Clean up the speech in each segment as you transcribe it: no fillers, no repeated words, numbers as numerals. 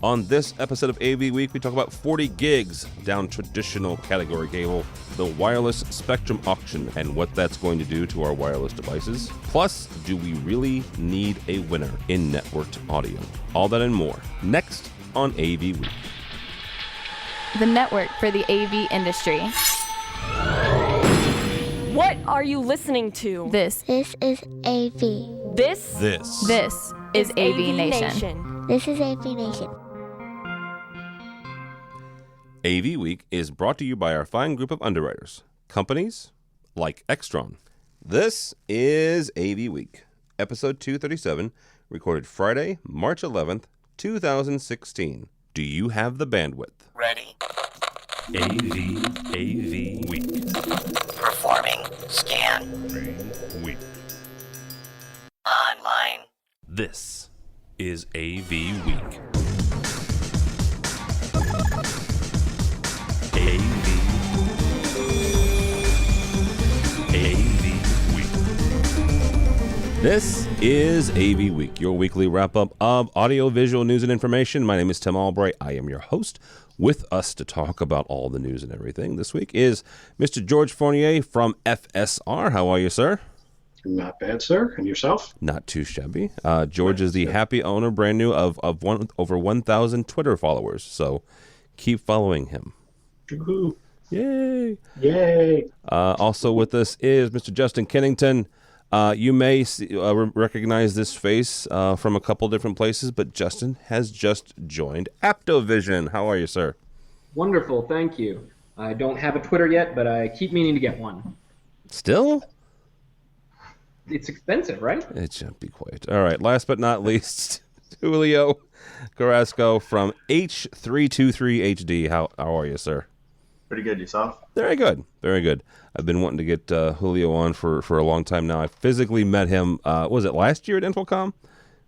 On this episode of AV Week, we talk about 40 gigs down traditional category cable, the wireless spectrum auction, and what that's going to do to our wireless devices. Plus, do we really need a winner in networked audio? All that and more, next on AV Week. The network for the AV industry. What are you listening to? This is AV. This is AVNation. This is AVNation. AV Week is brought to you by our fine group of underwriters, companies like Extron. This is AV Week, episode 237, recorded Friday, March 11th, 2016. Do you have the bandwidth? Ready. AV Week. Performing scan. Week. Online. This is AV Week. AV Week. This is AV Week, your weekly wrap-up of audio-visual news and information. My name is Tim Albright. I am your host. With us to talk about all the news and everything this week is Mr. George Fornier from FSR. How are you, sir? Not bad, sir. And yourself? Not too shabby. George is the happy owner, brand new, of over 1,000 Twitter followers. So keep following him. Woo-hoo. Yay! Yay! Also with us is Mr. Justin Kennington. You may recognize this face from a couple different places, but Justin has just joined AVNation. How are you, sir? Wonderful, thank you. I don't have a Twitter yet, but I keep meaning to get one. Still? It's expensive, right? It should be quiet. All right, last but not least, Julio Carrasco from H323HD. How are you, sir? Pretty good. Yourself? Very good. Very good. I've been wanting to get Julio on for a long time now. I physically met him, was it last year at Infocom?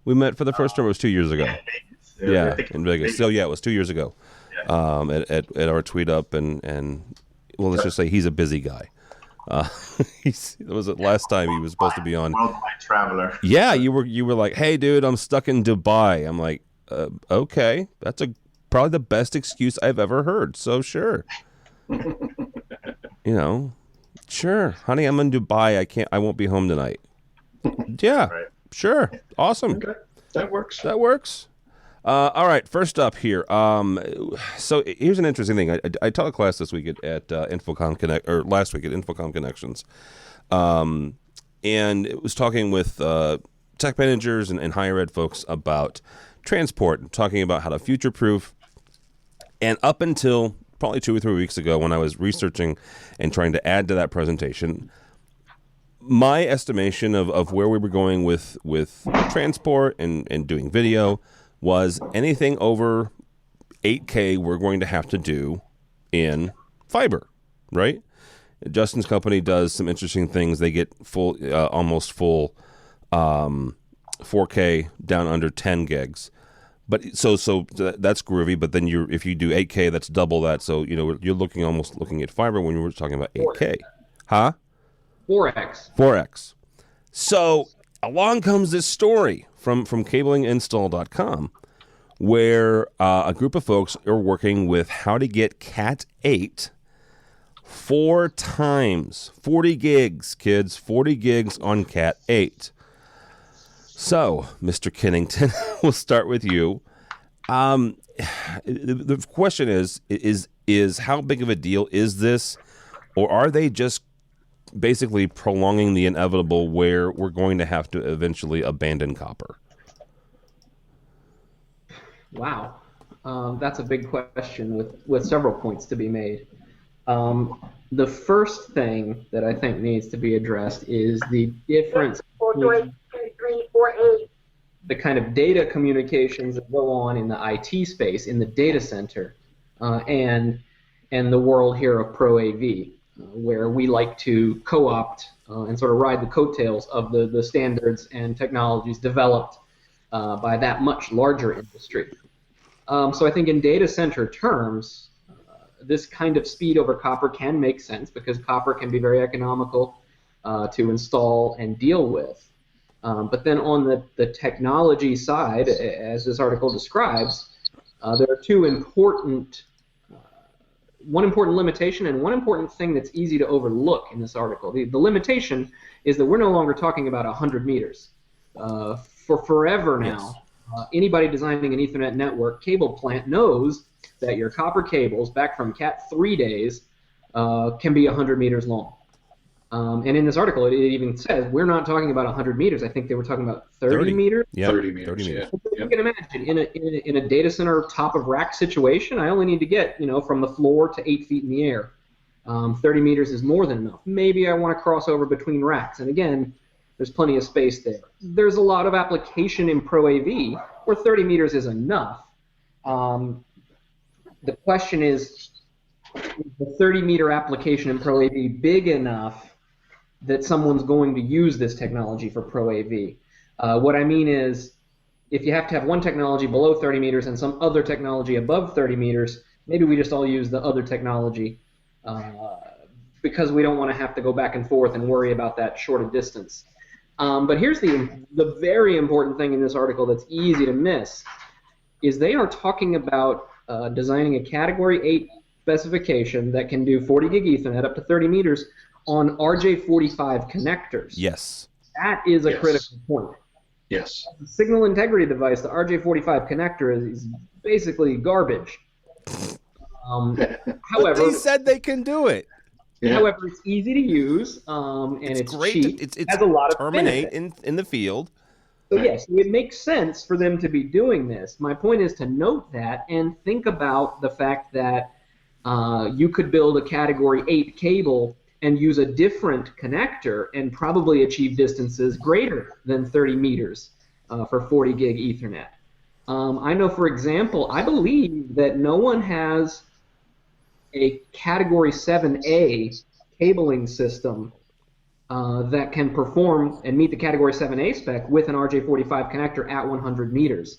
We met for the first time. It was 2 years ago. Yeah, in Vegas. So, yeah, it was 2 years ago at our tweet up. And well, let's just say he's a busy guy. It was it last time he was supposed to be on. Worldwide traveler. Yeah, you were like, hey, dude, I'm stuck in Dubai. I'm like, okay, that's probably the best excuse I've ever heard. So, sure. Sure, honey, I'm in Dubai. I won't be home tonight. Yeah, right. Sure, awesome. Okay. That works. All right, first up here. So here's an interesting thing. I taught a class this week at Infocom Connect, or last week at Infocom Connections, and it was talking with tech managers and higher ed folks about transport, talking about how to future-proof. And up until probably 2 or 3 weeks ago, when I was researching and trying to add to that presentation, my estimation of where we were going with transport and doing video was anything over 8K we're going to have to do in fiber, right? Justin's company does some interesting things. They get almost full 4K down under 10 gigs. But so that's groovy. But then if you do 8K, that's double that. So you're almost looking at fiber when you were talking about 8K, huh? 4X. So along comes this story from cablinginstall.com, where a group of folks are working with how to get Cat 8 4 times, 40 gigs, kids, 40 gigs on Cat 8. So, Mr. Kennington, we'll start with you. The question is how big of a deal is this, or are they just basically prolonging the inevitable where we're going to have to eventually abandon copper? Wow. That's a big question with several points to be made. The first thing that I think needs to be addressed is the difference between the kind of data communications that go on in the IT space, in the data center, and the world here of Pro AV, where we like to co-opt and sort of ride the coattails of the standards and technologies developed by that much larger industry. So I think in data center terms, this kind of speed over copper can make sense because copper can be very economical to install and deal with. But then on the technology side, as this article describes, There are two important, one important limitation and one important thing that's easy to overlook in this article. The limitation is that we're no longer talking about 100 meters. For forever now, anybody designing an Ethernet network cable plant knows that your copper cables, back from Cat 3 days, can be 100 meters long. And in this article, it even says we're not talking about 100 meters. I think they were talking about 30 meters. Yeah, 30 meters. Yeah. You can imagine in a data center top of rack situation, I only need to get from the floor to 8 feet in the air. 30 meters is more than enough. Maybe I want to cross over between racks, and again, there's plenty of space there. There's a lot of application in Pro AV where 30 meters is enough. The question is the 30-meter application in Pro AV big enough that someone's going to use this technology for Pro AV? What I mean is, if you have to have one technology below 30 meters and some other technology above 30 meters, maybe we just all use the other technology because we don't want to have to go back and forth and worry about that shorter distance. But here's the very important thing in this article that's easy to miss, is they are talking about designing a Category 8 specification that can do 40 gig Ethernet up to 30 meters on RJ45 connectors. Yes. That is a critical point. Yes. The signal integrity device, the RJ45 connector, is basically garbage. However, But they said they can do it. Yeah. However, it's easy to use, and it's great. cheap. It's has a lot of terminate benefits. in the field. So yes, it makes sense for them to be doing this. My point is to note that and think about the fact that you could build a Category 8 cable and use a different connector and probably achieve distances greater than 30 meters for 40 gig Ethernet. I know, for example, I believe that no one has a Category 7A cabling system that can perform and meet the Category 7A spec with an RJ45 connector at 100 meters.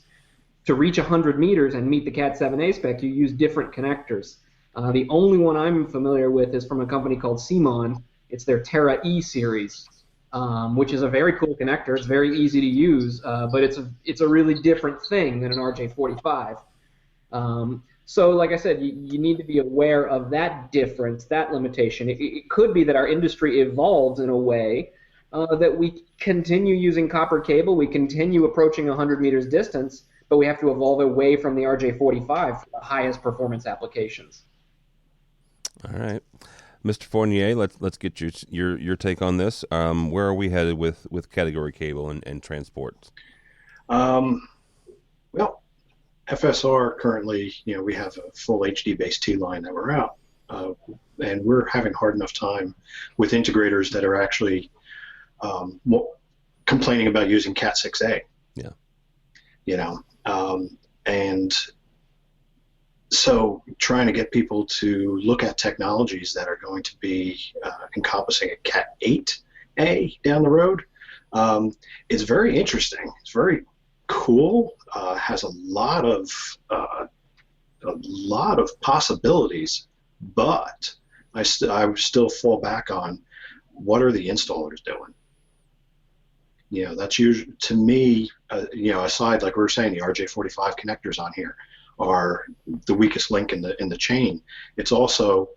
To reach 100 meters and meet the Cat 7A spec, you use different connectors. The only one I'm familiar with is from a company called CMON. It's their Terra E series, which is a very cool connector. It's very easy to use, but it's a really different thing than an RJ45. So, like I said, you need to be aware of that difference, that limitation. It could be that our industry evolves in a way that we continue using copper cable, we continue approaching 100 meters distance, but we have to evolve away from the RJ45 for the highest performance applications. All right, Mr. Fornier, let's get your take on this. Where are we headed with category cable and transport? Well, FSR currently, we have a full HD-based T-line that we're out, and we're having hard enough time with integrators that are actually complaining about using Cat 6A. Yeah. And so trying to get people to look at technologies that are going to be encompassing a Cat 8A down the road, it's very interesting. It's very cool. Has a lot of possibilities, but I still fall back on what are the installers doing. That's usually, to me, aside, like we were saying, the RJ45 connectors on here are the weakest link in the chain. It's also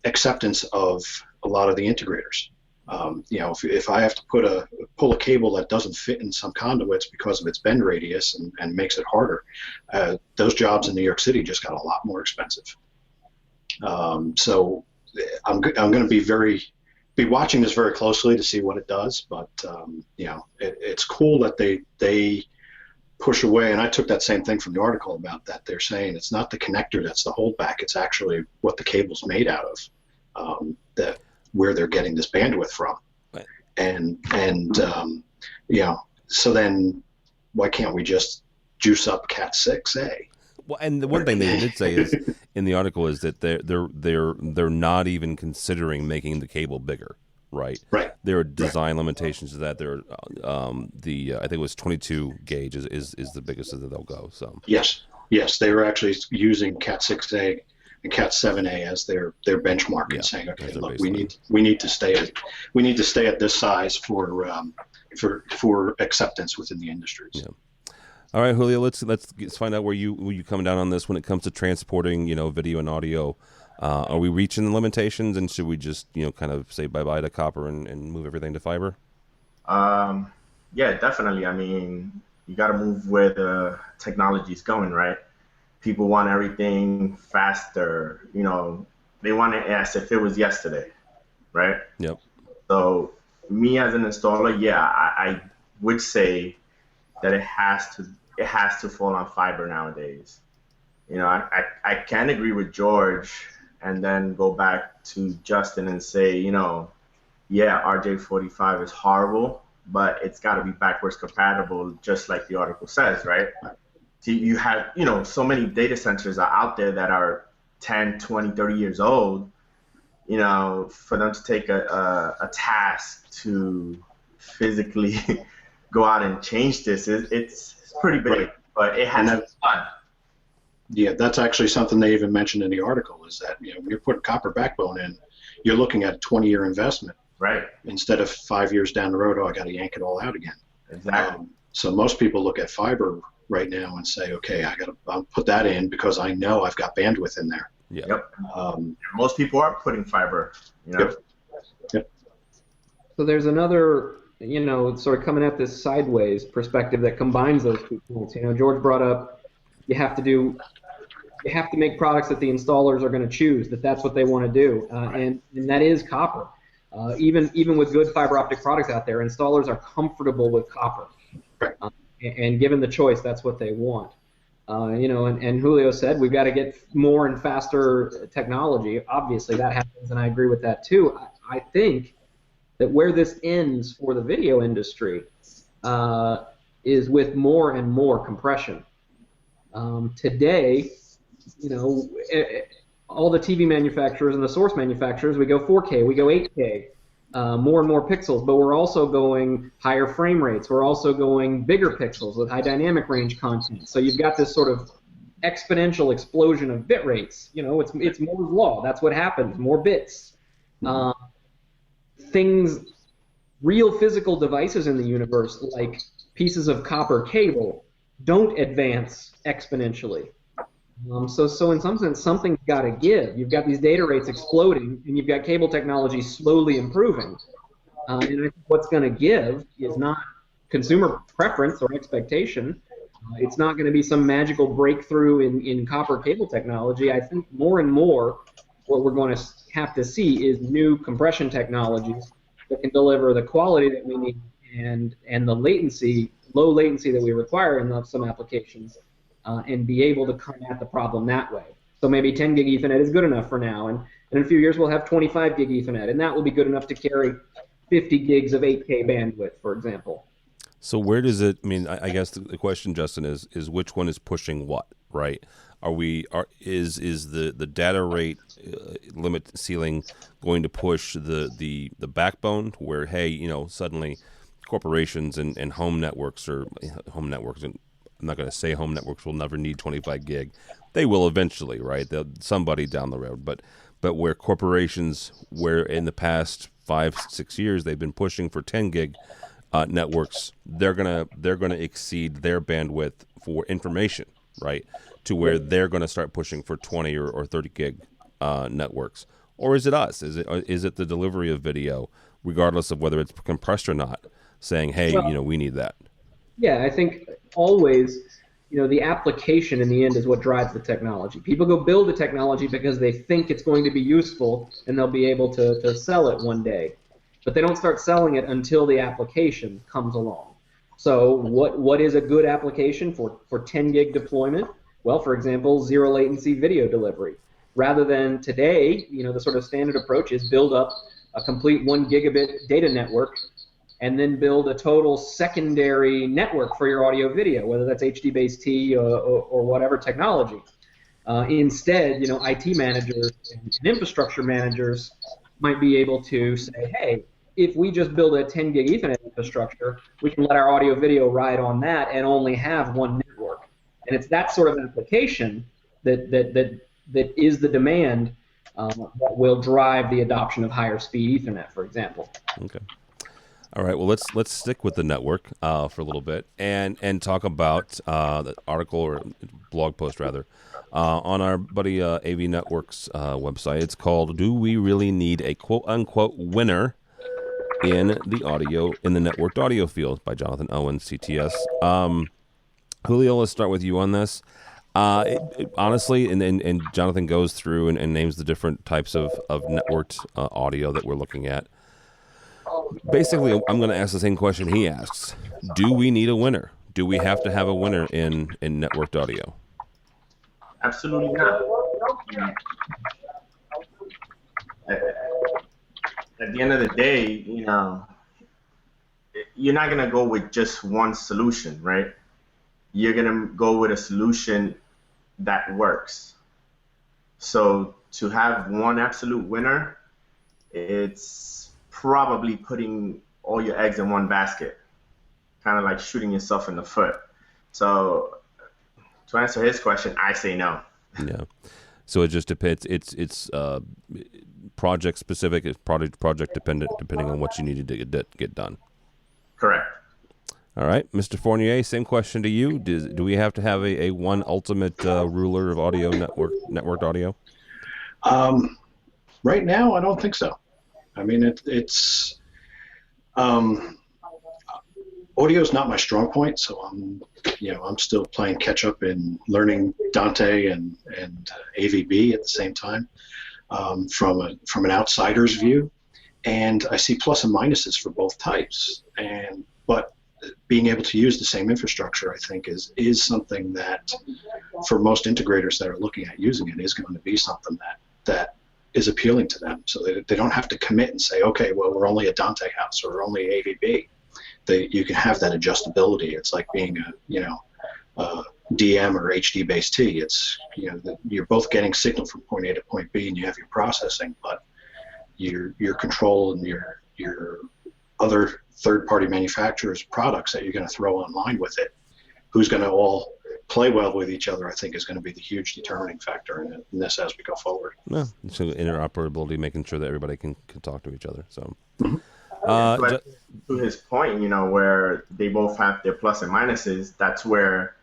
acceptance of a lot of the integrators. If I have to pull a cable that doesn't fit in some conduits because of its bend radius and makes it harder, those jobs in New York City just got a lot more expensive. So I'm going to be watching this very closely to see what it does, but it's cool that they push away, and I took that same thing from the article about that. They're saying it's not the connector that's the holdback, it's actually what the cable's made out of, where they're getting this bandwidth from. Right. And so then why can't we just juice up Cat 6A? Well, and the one thing they did say is in the article is that they're not even considering making the cable bigger, right? Right. There are design limitations to that. There are I think it was 22 gauge is the biggest that they'll go. So yes, they were actually using Cat 6A and Cat 7A as their benchmark, and saying, okay, look, we need to stay at this size for acceptance within the industries. Yeah. All right, Julio, let's find out where you come down on this when it comes to transporting, video and audio. Are we reaching the limitations, and should we just, kind of say bye-bye to copper and move everything to fiber? Yeah, definitely. I mean, you got to move where the technology's going, right? People want everything faster. They want it as if it was yesterday, right? Yep. So me as an installer, yeah, I would say that it has to fall on fiber nowadays. I can agree with George and then go back to Justin and say, yeah, RJ45 is horrible, but it's got to be backwards compatible, just like the article says, right? So you have, so many data centers are out there that are 10, 20, 30 years old. For them to take a task to physically go out and change this, it's pretty big, right. But it has to be done. Yeah, that's actually something they even mentioned in the article, is that when you're putting copper backbone in, you're looking at a 20-year investment. Right. Instead of 5 years down the road, I got to yank it all out again. Exactly. So most people look at fiber right now and say, okay, I'll put that in because I know I've got bandwidth in there. Yeah. Yep. Most people are putting fiber. Yep. So there's another, sort of coming at this sideways perspective that combines those 2 points. George brought up you have to make products that the installers are going to choose, that's what they want to do, and that is copper. Even with good fiber optic products out there, installers are comfortable with copper. Right. And given the choice, that's what they want. And Julio said we've got to get more and faster technology. Obviously, that happens, and I agree with that too. I think that where this ends for the video industry is with more and more compression. Today, all the TV manufacturers and the source manufacturers, we go 4K, we go 8K, more and more pixels, but we're also going higher frame rates. We're also going bigger pixels with high dynamic range content. So you've got this sort of exponential explosion of bit rates. It's Moore's law. That's what happens. More bits. Real physical devices in the universe, like pieces of copper cable, don't advance exponentially. So in some sense, something's got to give. You've got these data rates exploding, and you've got cable technology slowly improving. And I think what's going to give is not consumer preference or expectation. It's not going to be some magical breakthrough in copper cable technology. I think more and more what we're going to have to see is new compression technologies that can deliver the quality that we need and the low latency that we require in some applications. And be able to come at the problem that way. So maybe 10 gig Ethernet is good enough for now, and in a few years we'll have 25 gig Ethernet, and that will be good enough to carry 50 gigs of 8K bandwidth, for example. So where does it? I mean, I guess the question, Justin, is which one is pushing what, right? Is the data rate limit ceiling going to push the backbone where suddenly corporations and home networks and I'm not going to say home networks will never need 25 gig. They will eventually, right? Somebody down the road. But where corporations, where in the past 5-6 years they've been pushing for 10 gig networks, they're gonna exceed their bandwidth for information, right? To where they're going to start pushing for 20 or 30 gig networks. Or is it us? Is it the delivery of video, regardless of whether it's compressed or not, saying, hey, we need that? Yeah, I think always, the application in the end is what drives the technology. People go build the technology because they think it's going to be useful and they'll be able to sell it one day. But they don't start selling it until the application comes along. So what is a good application for 10 gig deployment? Well, for example, zero latency video delivery. Rather than today, the sort of standard approach is build up a complete 1 gigabit data network and then build a total secondary network for your audio video, whether that's HDBaseT or whatever technology. Instead, IT managers and infrastructure managers might be able to say, hey, if we just build a 10 gig Ethernet infrastructure, we can let our audio video ride on that and only have one network. And it's that sort of application that is the demand that will drive the adoption of higher speed Ethernet, for example. Okay. All right. Well, let's stick with the network for a little bit and talk about the article or blog post rather on our buddy AV Network's website. It's called "Do We Really Need a Quote Unquote Winner in the Networked Audio Field" by Jonathan Owen, CTS. Julio, let's start with you on this. Honestly, and Jonathan goes through and names the different types of networked audio that we're looking at. Basically, I'm going to ask the same question he asks. Do we need a winner? Do we have to have a winner in networked audio? Absolutely not. At the end of the day, you're not going to go with just one solution, right? You're going to go with a solution that works. So to have one absolute winner, it's probably putting all your eggs in one basket, kind of like shooting yourself in the foot. So to answer his question, I say no. Yeah. So it just depends. It's project specific. It's project dependent, depending on what you need to get done. Correct. All right, Mr. Fornier, same question to you. Do we have to have a one ultimate ruler of audio networked audio? Right now, I don't think so. I mean, it's audio is not my strong point, so I'm still playing catch up in learning Dante and AVB at the same time from an outsider's view, and I see plus and minuses for both types. But being able to use the same infrastructure, I think, is something that for most integrators that are looking at using it is going to be something that is appealing to them, so they don't have to commit and say, okay, well, we're only a Dante house or we're only AVB. You can have that adjustability. It's like being a DM or HD based T. It's you're both getting signal from point A to point B, and you have your processing, but your control and your other third-party manufacturers' products that you're going to throw online with it, who's going to all play well with each other, I think, is going to be the huge determining factor in this as we go forward. Yeah, so interoperability, making sure that everybody can talk to each other. So, but to his point, where they both have their plus and minuses, that's where,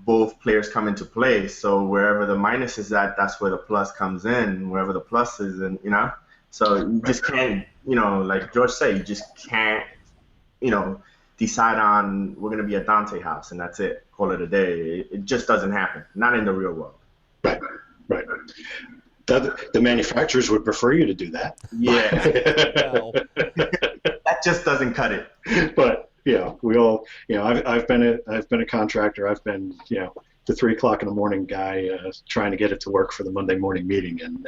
both players come into play. So wherever the minus is at, that's where the plus comes in. Wherever the plus is, and so you just can't, like George said, you just can't, decide on we're going to be a Dante house and that's it, call it a day. It just doesn't happen, not in the real world. Right. The manufacturers would prefer you to do that. Yeah. That just doesn't cut it. But we all, I've been a contractor. I've been, the 3 o'clock in the morning guy trying to get it to work for the Monday morning meeting, and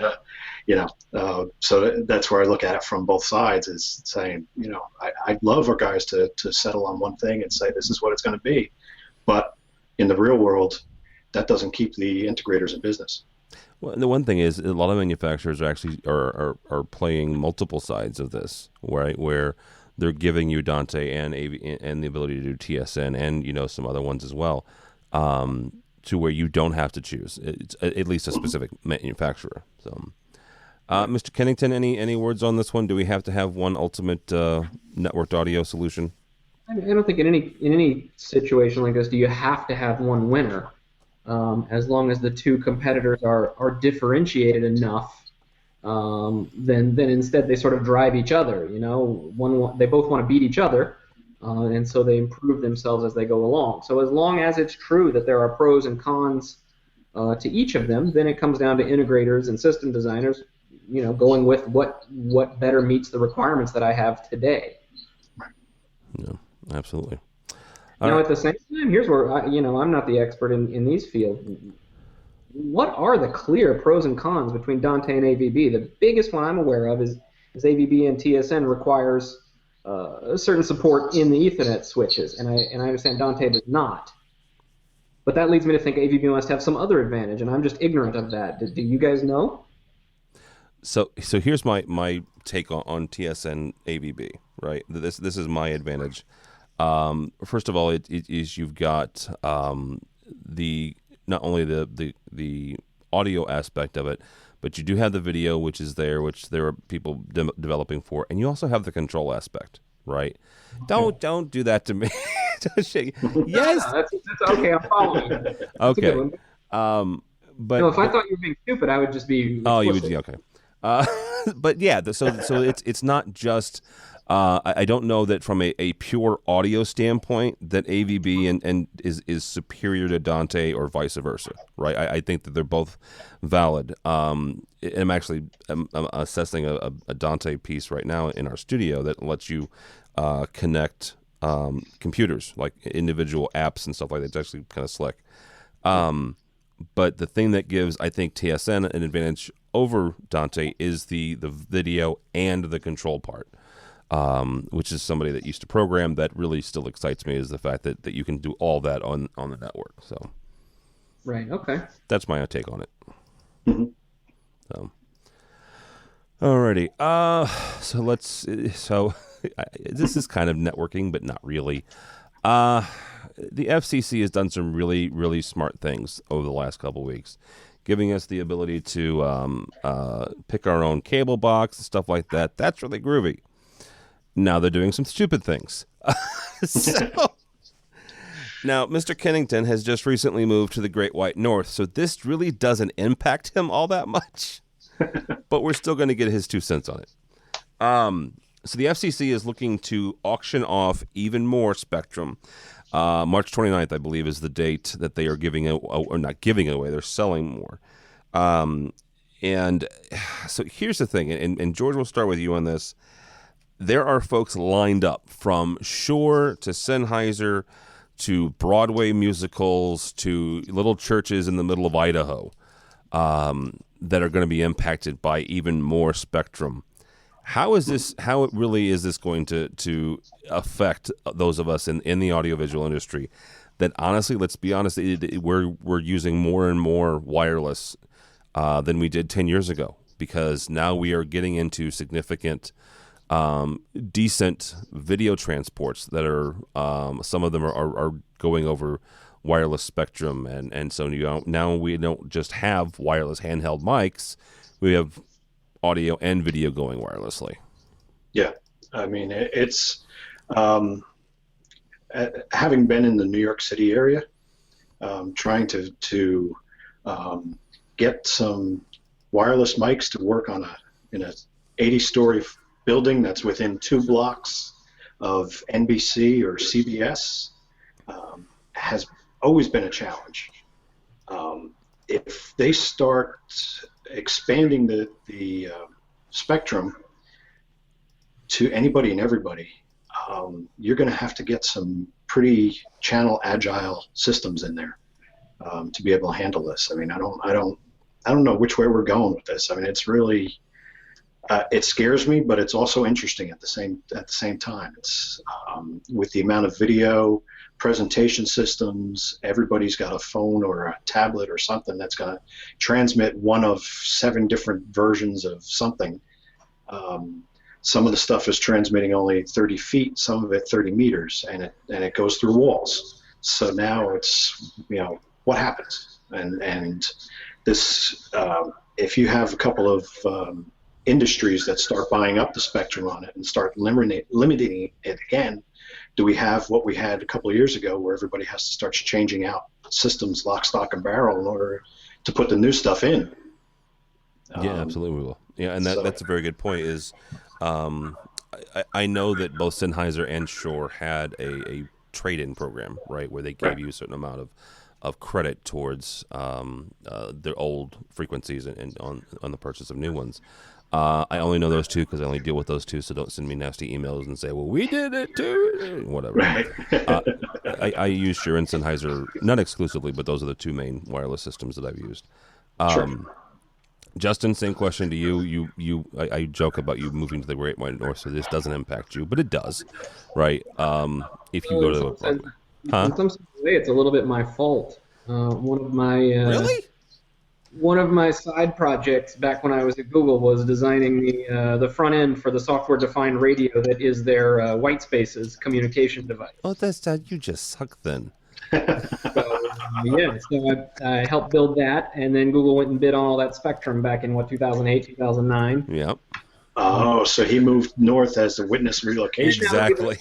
so that's where I look at it from both sides, is saying, I'd love our guys to settle on one thing and say this is what it's going to be, but in the real world, that doesn't keep the integrators in business. Well, the one thing is, a lot of manufacturers are actually are playing multiple sides of this, right? Where they're giving you Dante and AV and the ability to do TSN and some other ones as well, to where you don't have to choose. It's at least a specific manufacturer. So, Mr. Kennington, any words on this one? Do we have to have one ultimate networked audio solution? I don't think in any situation like this do you have to have one winner. As long as the two competitors are differentiated enough, then instead they sort of drive each other. They both want to beat each other, and so they improve themselves as they go along. So as long as it's true that there are pros and cons to each of them, then it comes down to integrators and system designers, going with what better meets the requirements that I have today. Yeah, absolutely. At the same time, here's where I'm not the expert in these fields. What are the clear pros and cons between Dante and AVB? The biggest one I'm aware of is AVB and TSN requires a certain support in the Ethernet switches, and I understand Dante does not. But that leads me to think AVB must have some other advantage, and I'm just ignorant of that. Do you guys know? So here's my take on TSN AVB, right? This is my advantage. First of all, it is you've got the not only the audio aspect of it, but you do have the video, which is there, which there are people developing for, and you also have the control aspect, right? Don't do that to me. Don't shake. Yes. That's okay. I'm following. That's a good Okay. one. But No, if I thought you were being stupid, I would just be. oh, you would explicit. be okay. But yeah, so it's not just. I don't know that from a pure audio standpoint that AVB and is superior to Dante or vice versa, right? I think that they're both valid. I'm actually assessing a Dante piece right now in our studio that lets you connect computers, like individual apps and stuff like that. It's actually kind of slick. But the thing that gives, I think, TSN an advantage over Dante is the video and the control part. Which is somebody that used to program. That really still excites me is the fact that you can do all that on the network. So, Right. Okay. that's my take on it. Mm-hmm. So, alrighty. So this is kind of networking, but not really. The FCC has done some really, really smart things over the last couple of weeks, giving us the ability to pick our own cable box and stuff like that. That's really groovy. Now they're doing some stupid things. Now, Mr. Kennington has just recently moved to the Great White North, so this really doesn't impact him all that much. But we're still going to get his 2 cents on it. So the FCC is looking to auction off even more spectrum. March 29th, I believe, is the date that they are giving it, or not giving it away. They're selling more. And so here's the thing, and George, will start with you on this. There are folks lined up from Shore to Sennheiser to Broadway musicals to little churches in the middle of Idaho that are going to be impacted by even more spectrum. How is this going to affect those of us in the audiovisual industry that, honestly, let's be honest, we're using more and more wireless than we did 10 years ago, because now we are getting into significant decent video transports that are some of them are going over wireless spectrum, and so now we don't just have wireless handheld mics, we have audio and video going wirelessly. Yeah, I mean it's having been in the New York City area, trying to get some wireless mics to work in a 80-story building that's within 2 blocks of NBC or CBS has always been a challenge. If they start expanding the spectrum to anybody and everybody, you're going to have to get some pretty channel agile systems in there to be able to handle this. I mean, I don't know which way we're going with this. I mean, it's really it scares me, but it's also interesting at the same time. It's with the amount of video presentation systems, everybody's got a phone or a tablet or something that's going to transmit one of 7 different versions of something. Some of the stuff is transmitting only 30 feet, some of it 30 meters, and it goes through walls. So now it's, what happens? And this, if you have a couple of industries that start buying up the spectrum on it and start limiting it again, do we have what we had a couple of years ago where everybody has to start changing out systems lock, stock, and barrel in order to put the new stuff in? Yeah, absolutely we will. Yeah, and that's a very good point. Is I know that both Sennheiser and Shore had a trade-in program, right, where they gave you a certain amount of credit towards their old frequencies and on the purchase of new ones. I only know those 2 because I only deal with those 2, so don't send me nasty emails and say, well, we did it too, whatever. Right. I use Shure and Sennheiser, not exclusively, but those are the 2 main wireless systems that I've used. Sure. Justin, same question to you. I joke about you moving to the Great White North, so this doesn't impact you, but it does, right? If you go to in some way, it's a little bit my fault. One of my really? One of my side projects back when I was at Google was designing the front end for the software-defined radio that is their white spaces communication device. Oh, that's that. You just suck then. So I helped build that, and then Google went and bid on all that spectrum back in 2008, 2009. Yep. Oh, so he moved north as the witness relocation. Exactly.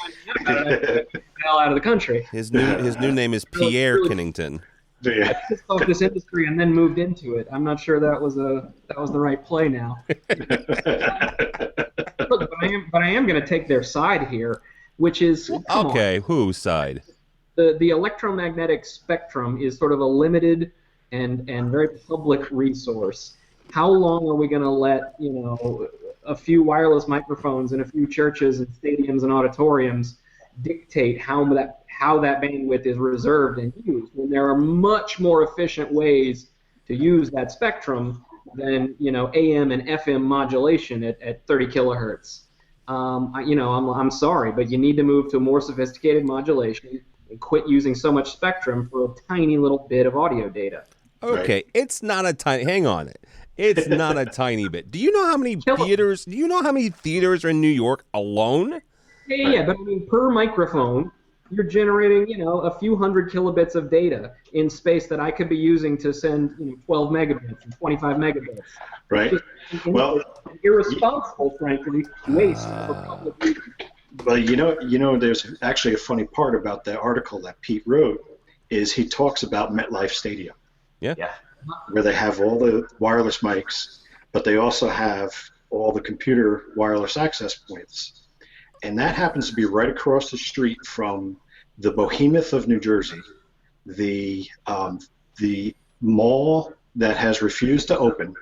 Hell out of the country. His new name is Pierre Kennington. Yeah. Pissed off this industry and then moved into it. I'm not sure that was the right play now. Look, but I am going to take their side here, which is Okay, whose side? The electromagnetic spectrum is sort of a limited and very public resource. How long are we going to let a few wireless microphones in a few churches and stadiums and auditoriums dictate how that bandwidth is reserved and used, when there are much more efficient ways to use that spectrum than AM and FM modulation at 30 kilohertz? I'm sorry, but you need to move to more sophisticated modulation and quit using so much spectrum for a tiny little bit of audio data. Okay, Right. it's not a tiny. Hang on, it's not a tiny bit. Do you know how many theaters? Do you know how many theaters are in New York alone? Yeah, but I mean, per microphone, you're generating, a few hundred kilobits of data in space that I could be using to send, 12 megabits and 25 megabits. Right. Just Well, an irresponsible, frankly, waste for public use. Well, there's actually a funny part about the article that Pete wrote is he talks about MetLife Stadium, Yeah. where they have all the wireless mics, but they also have all the computer wireless access points. And that happens to be right across the street from the behemoth of New Jersey, the mall that has refused to open.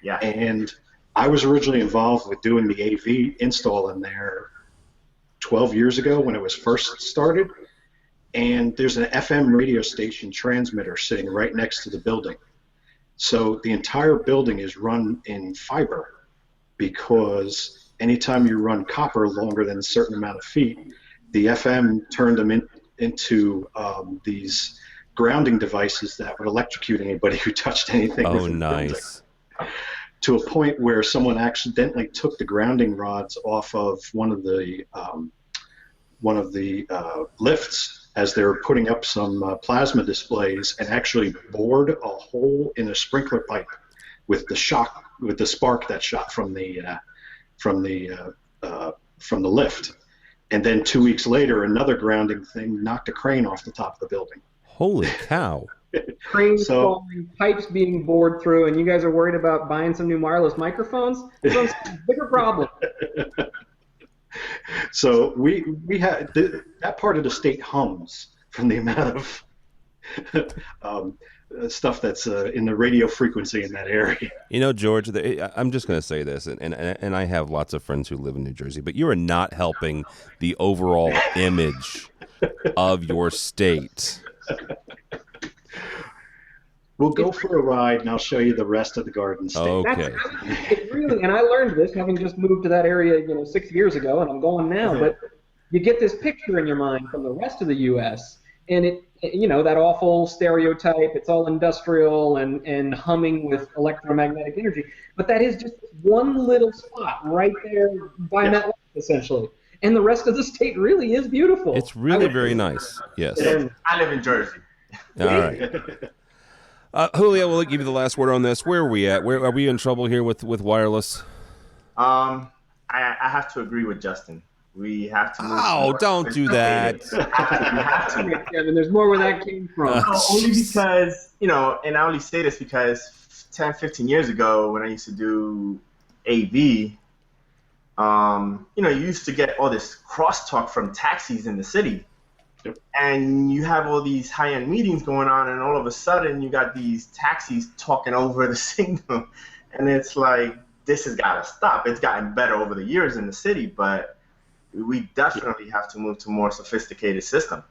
Yeah. And I was originally involved with doing the AV install in there 12 years ago when it was first started. And there's an FM radio station transmitter sitting right next to the building. So the entire building is run in fiber, because anytime you run copper longer than a certain amount of feet, the FM turned them into these grounding devices that would electrocute anybody who touched anything. Oh, within the building. nice. To a point where someone accidentally took the grounding rods off of one of the lifts as they were putting up some plasma displays, and actually bored a hole in a sprinkler pipe with the spark that shot from the lift. And then 2 weeks later, another grounding thing knocked a crane off the top of the building. Holy cow! Cranes So- falling, pipes being bored through, and you guys are worried about buying some new wireless microphones? That's a bigger problem. So we had that part of the state hums from the amount of stuff that's in the radio frequency in that area. George, I'm just going to say this, and I have lots of friends who live in New Jersey, but you are not helping the overall image of your state. We'll go for a ride, and I'll show you the rest of the Garden State. Okay. It really, and I learned this having just moved to that area, 6 years ago, and I'm going now. But you get this picture in your mind from the rest of the U.S., and it that awful stereotype. It's all industrial and humming with electromagnetic energy. But that is just one little spot right there by MetLife, essentially. And the rest of the state really is beautiful. It's really very nice. Yes. I live in Jersey. All right. Julio, we'll give you the last word on this. Where are we at? Where are we in trouble here with wireless? I have to agree with Justin. We have to. Oh, don't do that. We have to. Kevin, there's more where that came from. Only because, and I only say this because 10, 15 years ago when I used to do AV, you used to get all this crosstalk from taxis in the city. Yep. And you have all these high-end meetings going on, and all of a sudden you got these taxis talking over the signal. And it's like, this has got to stop. It's gotten better over the years in the city, but we definitely have to move to a more sophisticated system.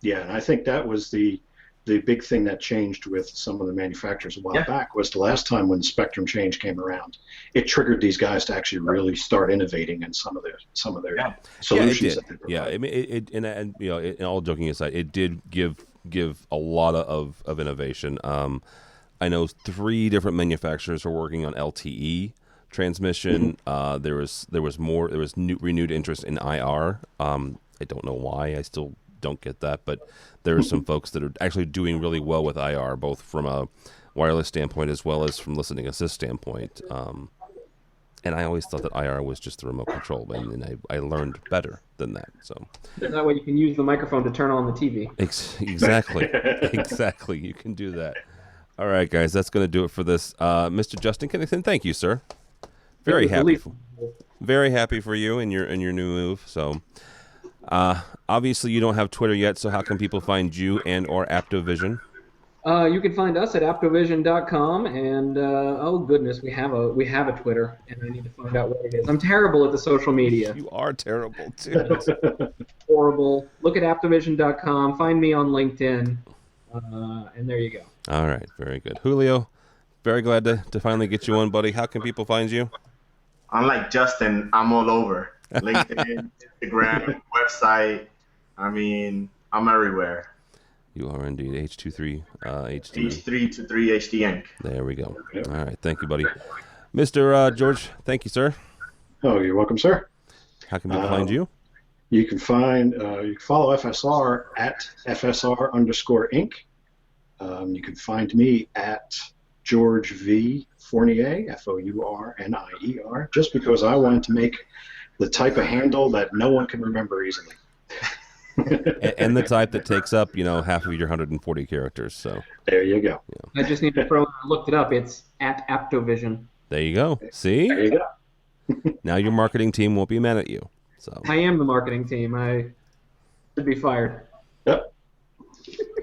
Yeah, and I think that was the big thing that changed with some of the manufacturers a while back was the last time when the spectrum change came around. It triggered these guys to actually really start innovating in some of their solutions. That they provide. Yeah, I mean, in all joking aside, it did give a lot of innovation. I know 3 different manufacturers are working on LTE transmission. There was renewed interest in IR. I don't know why. I still don't get that, but there are some folks that are actually doing really well with IR, both from a wireless standpoint as well as from listening assist standpoint. And I always thought that IR was just the remote control, and I learned better than that. So That way you can use the microphone to turn on the TV. exactly, exactly. You can do that. All right, guys, that's going to do it for this. Mr. Justin Kennington, thank you, sir. Very happy for you and your new move. So, obviously, you don't have Twitter yet. So, how can people find you and or AptoVision? You can find us at AptoVision.com, and oh goodness, we have a Twitter, and I need to find out what it is. I'm terrible at the social media. You are terrible too. Horrible. Look at AptoVision.com. Find me on LinkedIn, and there you go. All right, very good, Julio. Very glad to finally get you on, buddy. How can people find you? Unlike Justin, I'm all over. LinkedIn, Instagram, website. I mean, I'm everywhere. You are indeed. H23 HD. H323 HD Inc. There we go. All right, thank you, buddy. Mr. George, thank you, sir. Oh, you're welcome, sir. How can people find you? You can follow FSR at FSR_Inc. You can find me at George V. Fournier, Fournier, just because I wanted to make the type of handle that no one can remember easily. And the type that takes up, half of your 140 characters. So there you go. I just need to throw. I looked it up. It's at AptoVision. There you go. See? There you go. Now your marketing team won't be mad at you. So I am the marketing team. I should be fired. Yep.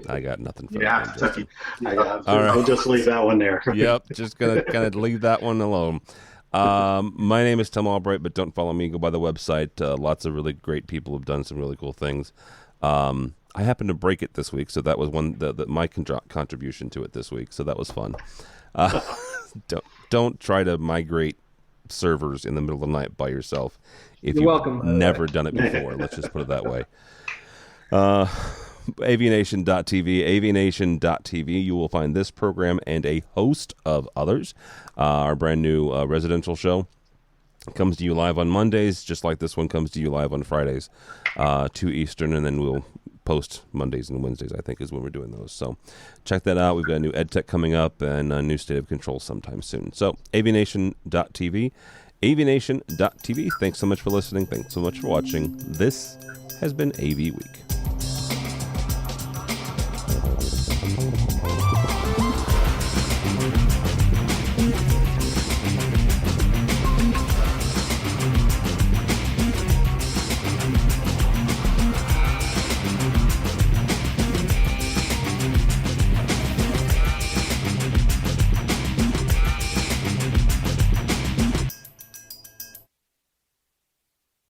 I got nothing for Yeah, that. Kentucky. All right. We'll just leave that one there. Yep, just gonna kind of leave that one alone. My name is Tom Albright, but don't follow me. Go by the website. Lots of really great people have done some really cool things. I happened to break it this week, so that was my contribution to it this week. So that was fun. Don't try to migrate servers in the middle of the night by yourself if you've never done it before. Let's just put it that way. AVNation.tv, AVNation.tv. You will find this program and a host of others. Our brand new residential show comes to you live on Mondays, just like this one comes to you live on Fridays, 2 Eastern, and then we'll post Mondays and Wednesdays, I think, is when we're doing those. So check that out. We've got a new EdTech coming up and a new State of Control sometime soon. So AVNation.tv, AVNation.tv. Thanks so much for listening. Thanks so much for watching. This has been AV Week.